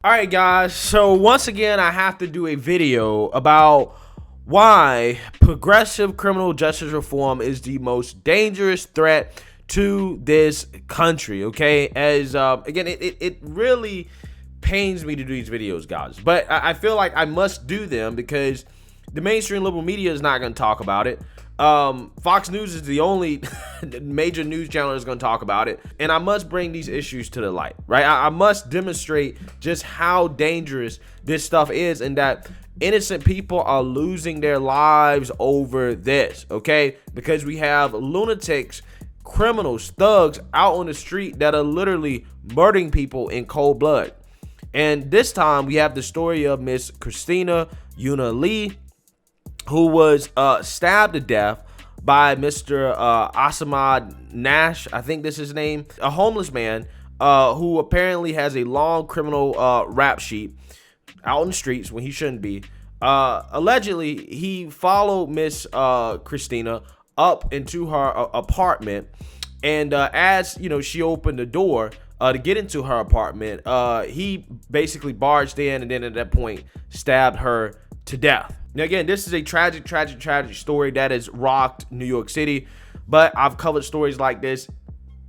All right, guys. So once again, I have to do a video about why progressive criminal justice reform is the most dangerous threat to this country. Okay, as again, it really pains me to do these videos, guys, but I feel like I must do them because the mainstream liberal media is not going to talk about it. Fox News is the only major news channel that's going to talk about it, and I must bring these issues to the light, right? I must demonstrate just how dangerous this stuff is and that innocent people are losing their lives over this, okay? Because we have lunatics, criminals, thugs out on the street that are literally murdering people in cold blood. And this time we have the story of Miss Christina Yuna Lee, who was stabbed to death by Mr. Asamad Nash, I think this is his name, a homeless man who apparently has a long criminal rap sheet out in the streets when he shouldn't be. Allegedly, he followed Miss Christina up into her apartment, and as you know, she opened the door to get into her apartment, he basically barged in and then at that point stabbed her to death. Now, again, this is a tragic story that has rocked New York City, but I've covered stories like this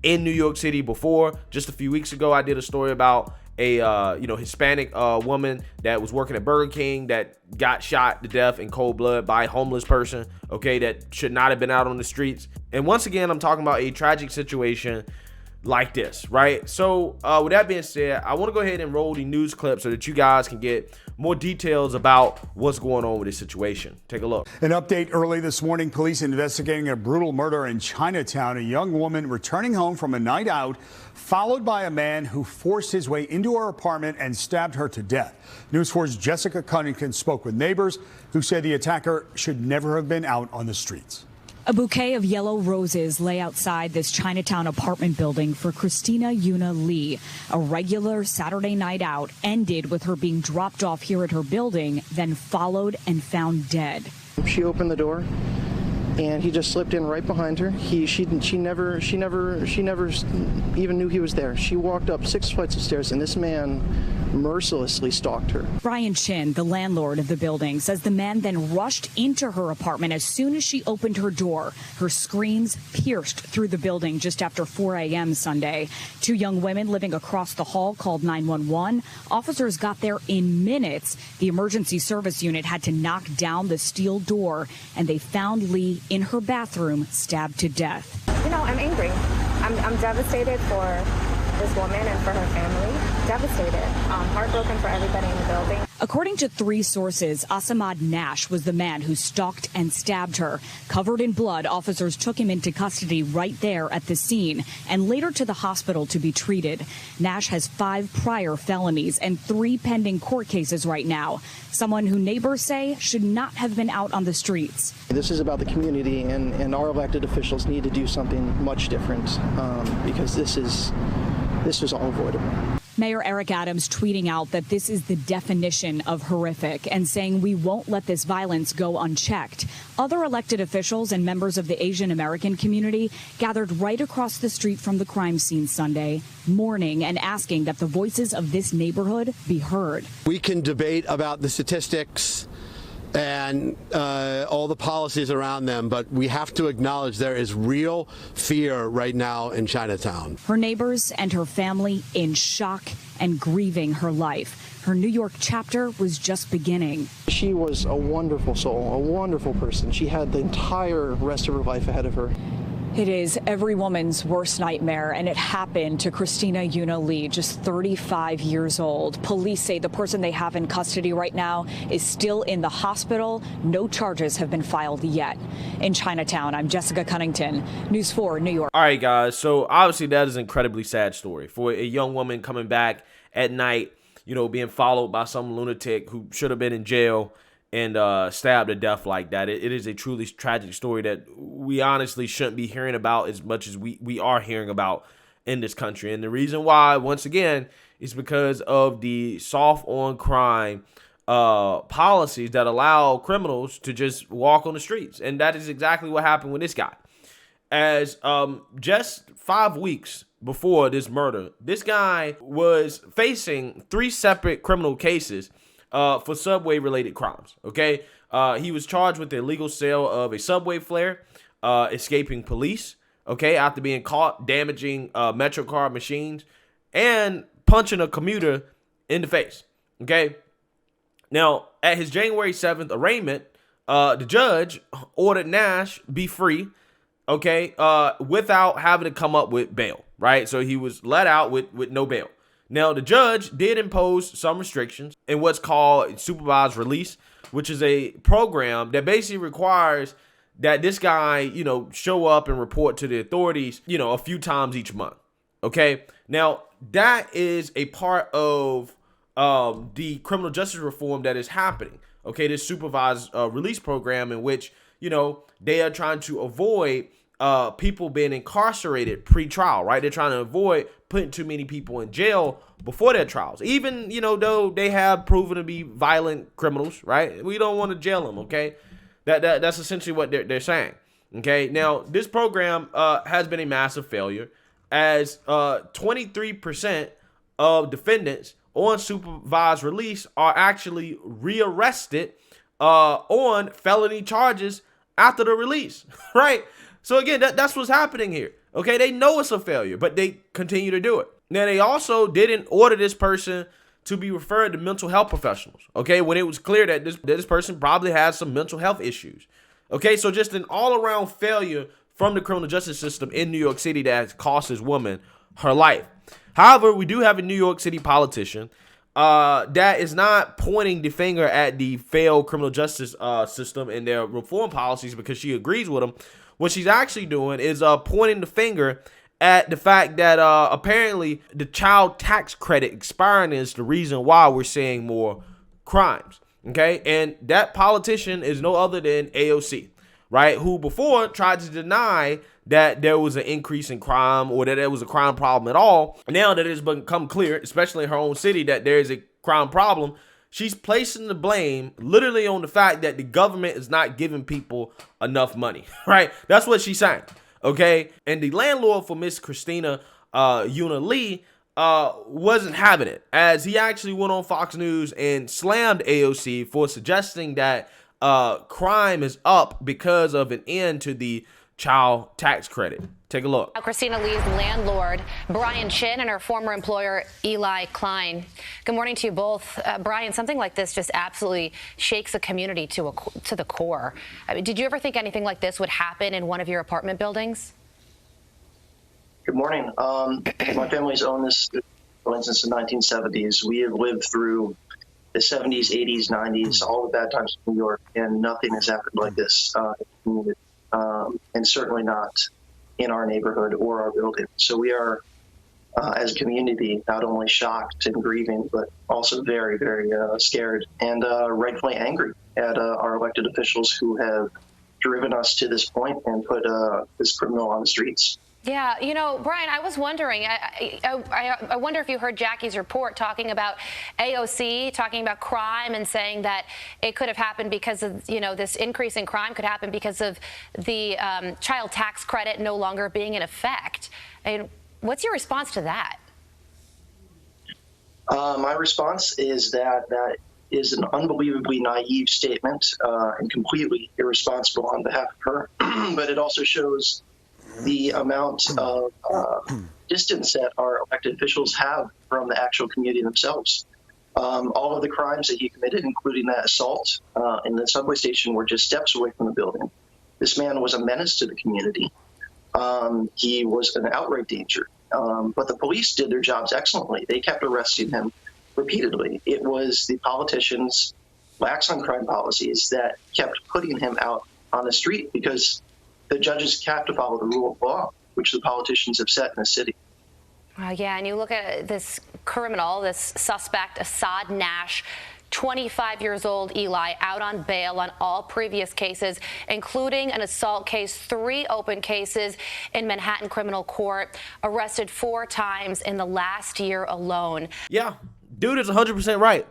in New York City before. Just a few weeks ago, I did a story about a Hispanic woman that was working at Burger King that got shot to death in cold blood by a homeless person, okay, that should not have been out on the streets. And once again, I'm talking about a tragic situation like this, right? So with that being said, I want to go ahead and roll the news clip so that you guys can get more details about what's going on with this situation. Take a look. An update early this morning, police investigating a brutal murder in Chinatown. A young woman returning home from a night out, followed by a man who forced his way into her apartment and stabbed her to death. News 4's Jessica Cunnington spoke with neighbors who say the attacker should never have been out on the streets. A bouquet of yellow roses lay outside this Chinatown apartment building for Christina Yuna Lee. A regular Saturday night out ended with her being dropped off here at her building, then followed and found dead. She opened the door and he just slipped in right behind her. She never even knew he was there. She walked up 6 flights of stairs and this man mercilessly stalked her. Brian Chin, the landlord of the building, says the man then rushed into her apartment as soon as she opened her door. Her screams pierced through the building just after 4 a.m. Sunday. 2 young women living across the hall called 911. Officers got there in minutes. The emergency service unit had to knock down the steel door, and they found Lee in her bathroom, stabbed to death. You know, I'm angry. I'm devastated for this woman and for her family. Devastated. Heartbroken for everybody in the building. According to 3 sources, Asamad Nash was the man who stalked and stabbed her. Covered in blood, officers took him into custody right there at the scene and later to the hospital to be treated. Nash has 5 prior felonies and 3 pending court cases right now. Someone who neighbors say should not have been out on the streets. This is about the community, and our elected officials need to do something much different because this was all avoidable. Mayor Eric Adams tweeting out that this is the definition of horrific and saying we won't let this violence go unchecked. Other elected officials and members of the Asian American community gathered right across the street from the crime scene Sunday, mourning and asking that the voices of this neighborhood be heard. We can debate about the statistics and all the policies around them, but we have to acknowledge there is real fear right now in Chinatown. Her neighbors and her family in shock and grieving her life. Her New York chapter was just beginning. She was a wonderful soul, a wonderful person. She had the entire rest of her life ahead of her. It is every woman's worst nightmare, and it happened to Christina Yuna Lee, just 35 years old. Police say the person they have in custody right now is still in the hospital. No charges have been filed yet. In Chinatown, I'm Jessica Cunnington, News 4, New York. All right, guys. So obviously that is an incredibly sad story for a young woman coming back at night, you know, being followed by some lunatic who should have been in jail and stabbed to death like that. It is a truly tragic story that we honestly shouldn't be hearing about as much as we are hearing about in this country. And the reason why, once again, is because of the soft on crime policies that allow criminals to just walk on the streets. And that is exactly what happened with this guy. As just 5 weeks before this murder, this guy was facing 3 separate criminal cases for subway-related crimes, okay? He was charged with the illegal sale of a subway flare, escaping police, okay, after being caught damaging MetroCard machines, and punching a commuter in the face, okay? Now, at his January 7th arraignment, the judge ordered Nash be free, okay, without having to come up with bail, right? So he was let out with no bail. Now, the judge did impose some restrictions in what's called supervised release, which is a program that basically requires that this guy, you know, show up and report to the authorities, you know, a few times each month, okay? Now, that is a part of the criminal justice reform that is happening, okay? This supervised release program in which, you know, they are trying to avoid people being incarcerated pre-trial, right? They're trying to avoid putting too many people in jail before their trials, even, you know, though they have proven to be violent criminals, right? We don't want to jail them, okay? That's essentially what they're saying, okay? Now, this program has been a massive failure, as 23% of defendants on supervised release are actually rearrested on felony charges after the release, right? So again, that's what's happening here. Okay, they know it's a failure, but they continue to do it. Now, they also didn't order this person to be referred to mental health professionals, okay, when it was clear that this person probably has some mental health issues. Okay, so just an all-around failure from the criminal justice system in New York City that has cost this woman her life. However, we do have a New York City politician that is not pointing the finger at the failed criminal justice system and their reform policies because she agrees with them. What she's actually doing is pointing the finger at the fact that apparently the child tax credit expiring is the reason why we're seeing more crimes. Okay, and that politician is no other than AOC, right? Who before tried to deny that there was an increase in crime or that there was a crime problem at all. Now that it's become clear, especially in her own city, that there is a crime problem, she's placing the blame literally on the fact that the government is not giving people enough money, right? That's what she's saying, okay? And the landlord for Miss Christina Yuna Lee wasn't having it, as he actually went on Fox News and slammed AOC for suggesting that crime is up because of an end to the child tax credit. Take a look. Christina Lee's landlord, Brian Chin, and her former employer, Eli Klein. Good morning to you both. Brian, something like this just absolutely shakes a community to the core. I mean, did you ever think anything like this would happen in one of your apartment buildings? Good morning. My family's owned this building since the 1970s. We have lived through the 70s, 80s, 90s, all the bad times in New York, and nothing has happened like this and certainly not in our neighborhood or our building. So we are, as a community, not only shocked and grieving, but also very, very scared and rightfully angry at our elected officials who have driven us to this point and put this criminal on the streets. Yeah, you know, Brian, I was wondering, I wonder if you heard Jackie's report talking about AOC, talking about crime and saying that it could have happened because of, you know, this increase in crime could happen because of the child tax credit no longer being in effect. I mean, what's your response to that? My response is that is an unbelievably naive statement and completely irresponsible on behalf of her. But it also shows the amount of distance that our elected officials have from the actual community themselves. All of the crimes that he committed, including that assault in the subway station, were just steps away from the building. This man was a menace to the community. He was an outright danger. But the police did their jobs excellently. They kept arresting him repeatedly. It was the politicians' lax on crime policies that kept putting him out on the street because the judges have to follow the rule of law, which the politicians have set in the city. Yeah, and you look at this criminal, this suspect, Assad Nash, 25 years old, Eli, out on bail on all previous cases, including an assault case, 3 open cases in Manhattan criminal court, arrested 4 times in the last year alone. Yeah, dude is 100% right.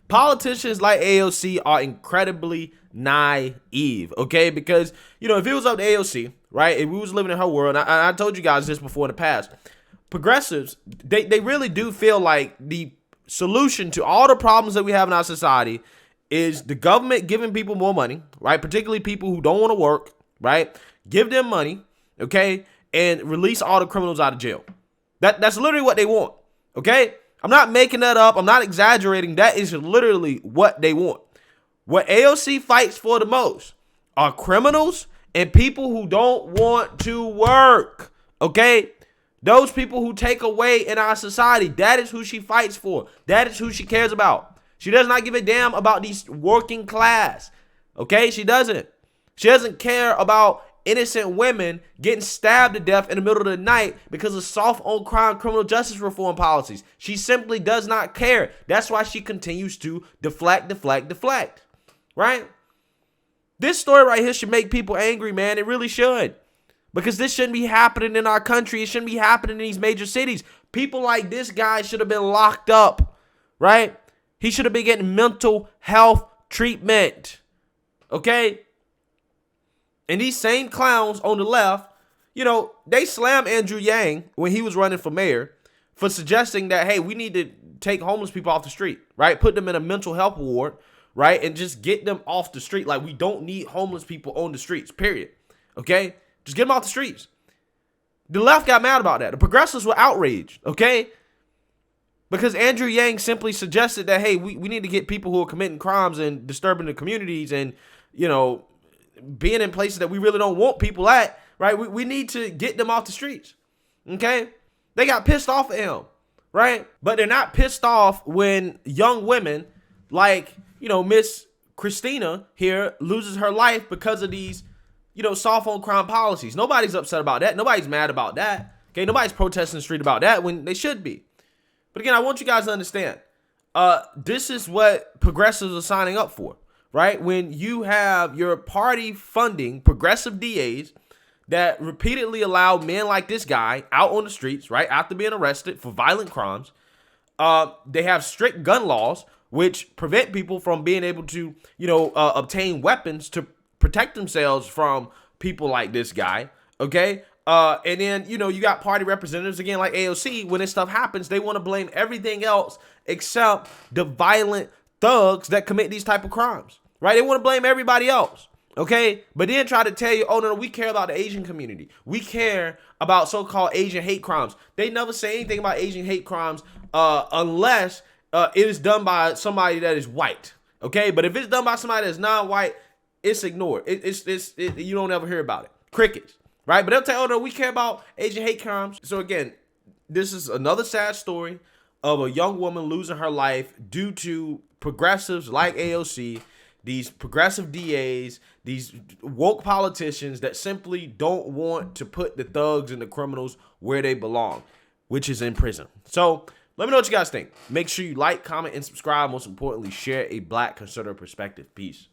Politicians like AOC are incredibly naive, okay? Because, you know, if it was up to AOC, right, if we was living in her world, and I told you guys this before in the past, progressives, they really do feel like the solution to all the problems that we have in our society is the government giving people more money, right? Particularly people who don't want to work, right? Give them money, okay? And release all the criminals out of jail. That's literally what they want, okay? I'm not making that up. I'm not exaggerating. That is literally what they want. What AOC fights for the most are criminals and people who don't want to work, okay? Those people who take away in our society, that is who she fights for. That is who she cares about. She does not give a damn about these working class, okay? She doesn't. She doesn't care about innocent women getting stabbed to death in the middle of the night because of soft on crime criminal justice reform policies. She simply does not care. That's why she continues to deflect, right? This story right here should make people angry, man. It really should. Because this shouldn't be happening in our country. It shouldn't be happening in these major cities. People like this guy should have been locked up, right? He should have been getting mental health treatment, okay? And these same clowns on the left, you know, they slammed Andrew Yang when he was running for mayor for suggesting that, hey, we need to take homeless people off the street, right? Put them in a mental health ward, right? And just get them off the street. Like, we don't need homeless people on the streets, period, okay? Just get them off the streets. The left got mad about that. The progressives were outraged, okay? Because Andrew Yang simply suggested that, hey, we need to get people who are committing crimes and disturbing the communities and, you know, being in places that we really don't want people at, right? We need to get them off the streets, okay? They got pissed off at him, right? But they're not pissed off when young women like, you know, Miss Christina here loses her life because of these, you know, soft on crime policies. Nobody's upset about that. Nobody's mad about that. Okay, nobody's protesting the street about that when they should be. But again, I want you guys to understand, this is what progressives are signing up for, right? When you have your party funding progressive DAs that repeatedly allow men like this guy out on the streets, right, after being arrested for violent crimes. They have strict gun laws, which prevent people from being able to, you know, obtain weapons to protect themselves from people like this guy, okay? And then, you know, you got party representatives, again, like AOC, when this stuff happens, they want to blame everything else except the violent thugs that commit these type of crimes, right? They want to blame everybody else, okay? But then try to tell you, oh, no, we care about the Asian community. We care about so-called Asian hate crimes. They never say anything about Asian hate crimes unless it is done by somebody that is white, okay? But if it's done by somebody that's non-white, it's ignored. You don't ever hear about it. Crickets, right? But they'll tell you, oh, no, we care about Asian hate crimes. So again, this is another sad story of a young woman losing her life due to progressives like AOC, these progressive DAs, these woke politicians that simply don't want to put the thugs and the criminals where they belong, which is in prison. So let me know what you guys think. Make sure you like, comment, and subscribe. Most importantly, share a Black conservative perspective. Peace.